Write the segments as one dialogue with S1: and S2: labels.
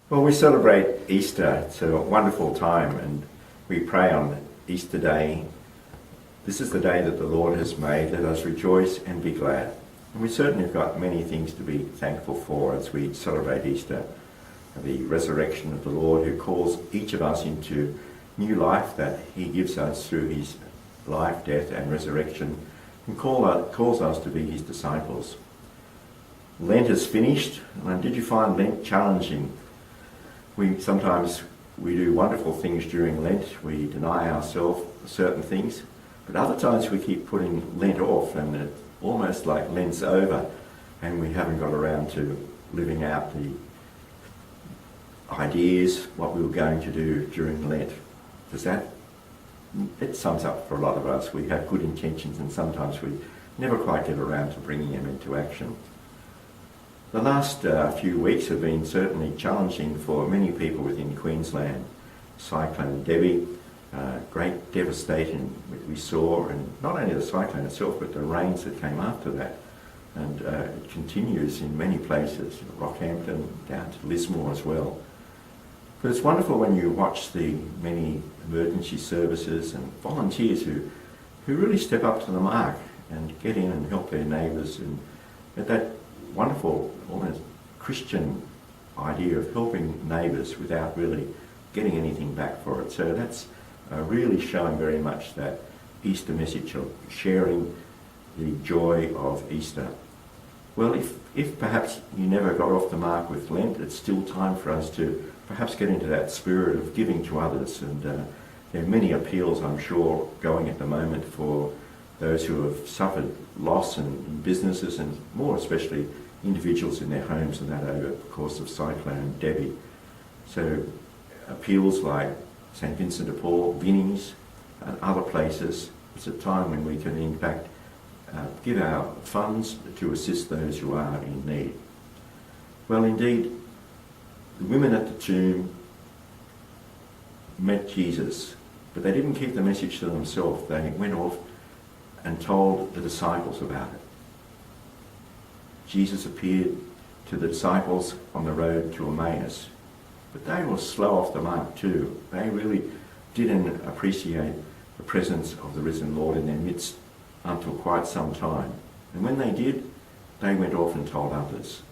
S1: Well, we celebrate Easter. It's a wonderful time, and we pray on Easter Day. This is the day that the Lord has made. Let us rejoice and be glad. And we certainly have got many things to be thankful for as we celebrate Easter. The resurrection of the Lord, who calls each of us into new life that he gives us through his life, death and resurrection, and calls us to be his disciples. Lent is finished, and did you find Lent challenging? Sometimes we do wonderful things during Lent. We deny ourselves certain things, but other times we keep putting Lent off, and it's almost like Lent's over and we haven't got around to living out the ideas, what we were going to do during Lent. It sums up for a lot of us. We have good intentions and sometimes we never quite get around to bringing them into action. The last few weeks have been certainly challenging for many people within Queensland. Cyclone Debbie, great devastation we saw, and not only the cyclone itself but the rains that came after that. And it continues in many places, Rockhampton down to Lismore as well. But it's wonderful when you watch the many emergency services and volunteers who really step up to the mark and get in and help their neighbours, and that wonderful, almost Christian idea of helping neighbours without really getting anything back for it. So that's really showing very much that Easter message of sharing the joy of Easter. Well, if perhaps you never got off the mark with Lent, it's still time for us to perhaps get into that spirit of giving to others. And there are many appeals, I'm sure, going at the moment for those who have suffered loss in businesses, and more especially individuals in their homes, and that over the course of Cyclone Debbie. So appeals like St Vincent de Paul, Vinnie's and other places, it's a time when we can in fact give our funds to assist those who are in need. Well, indeed, the women at the tomb met Jesus, but they didn't keep the message to themselves. They went off and told the disciples about it. Jesus appeared to the disciples on the road to Emmaus, but they were slow off the mark too. They really didn't appreciate the presence of the risen Lord in their midst until quite some time. And when they did, they went off and told others.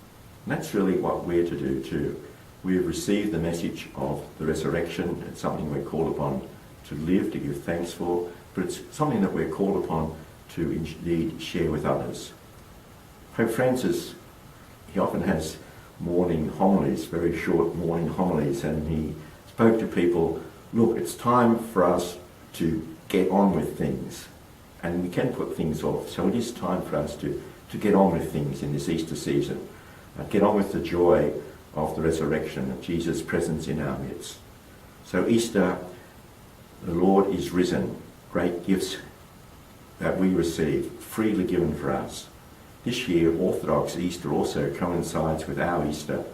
S1: And that's really what we're to do too. We have received the message of the resurrection. It's something we're called upon to live, to give thanks for, but it's something that we're called upon to indeed share with others. Pope Francis, he often has morning homilies, very short morning homilies, and he spoke to people, look, it's time for us to get on with things, and we can put things off, so it is time for us to get on with things in this Easter season, get on with the joy of the resurrection, of Jesus' presence in our midst. So Easter, the Lord is risen, great gifts that we receive, freely given for us. This year, Orthodox Easter also coincides with our Easter,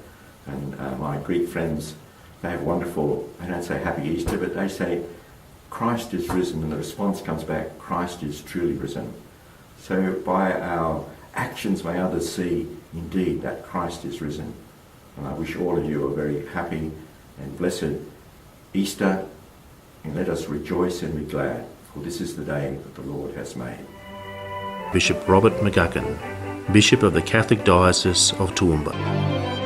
S1: and my Greek friends, they have wonderful, they don't say Happy Easter, but they say Christ is risen, and the response comes back, Christ is truly risen. So by our actions may others see indeed that Christ is risen. And I wish all of you a very happy and blessed Easter, and let us rejoice and be glad, for this is the day that the Lord has made.
S2: Bishop Robert McGuckin, Bishop of the Catholic Diocese of Toowoomba.